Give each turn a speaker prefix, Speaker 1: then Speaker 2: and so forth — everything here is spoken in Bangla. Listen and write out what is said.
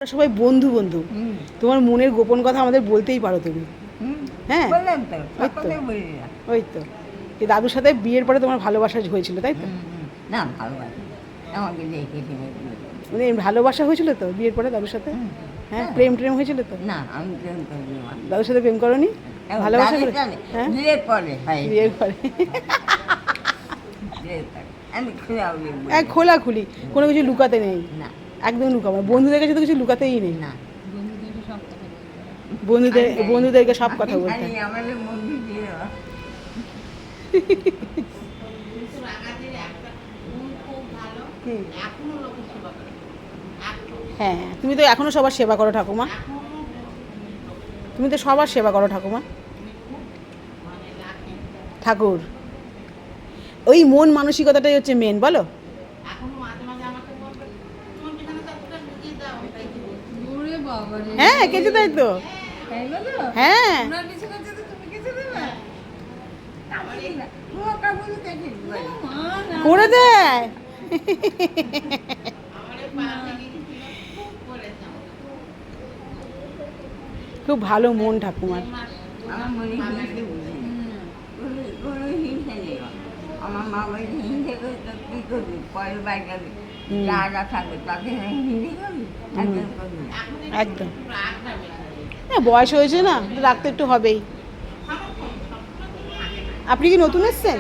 Speaker 1: সবাই বন্ধু বন্ধু। তোমার মনের গোপন কথা আমাদের বলতেই পারো তুমি। হ্যাঁ ওই তো এই দাদুর সাথে বিয়ের পরে তোমার ভালোবাসা হয়েছিল তাই তো?
Speaker 2: না ভালোবাসি আমাকে দেখে
Speaker 1: মানে ভালোবাসা হয়েছিল তো বিয়ের পরে দাদুর সাথে? হ্যাঁ প্রেম ট্রেম হয়েছিল তো?
Speaker 2: না আমি প্রেম করিনি।
Speaker 1: দাদুর সাথে প্রেম করনি? ভালোবাসা করে?
Speaker 2: হ্যাঁ বিয়ের পরে
Speaker 1: বিয়ের পরে
Speaker 2: আমি
Speaker 1: খোলাখুলি কোনো কিছু লুকাতে নেই,
Speaker 2: না
Speaker 1: একদম লুকাবো। বন্ধুদের কাছে তো কিছু লুকাতেই নেই।
Speaker 2: না
Speaker 1: বন্ধুদেরকে সব কথা বলতে
Speaker 2: আমাদের বন্ধু দিয়ে
Speaker 1: হ্যাঁ তুমি তো এখনো সবার সেবা করো ঠাকুমা, তুমি তো সবার সেবা করো ঠাকুমা। ঠাকুর ওই মন মানসিকতাটাই হচ্ছে মেন, বলো? হ্যাঁ কেটে তাই তো। হ্যাঁ করে দেয়। খুব ভালো মন ঠাকুমার।
Speaker 2: আমার মনে আমার মা বলছে হিংসে করে তো কী করবি, পরের বাড়িটা যা থাকবে তাকে হিন্দি করবি একদম করবি
Speaker 1: একদম। হ্যাঁ বয়স হয়েছে না, রাখতে একটু হবেই। আপনি কি নতুন এসছেন?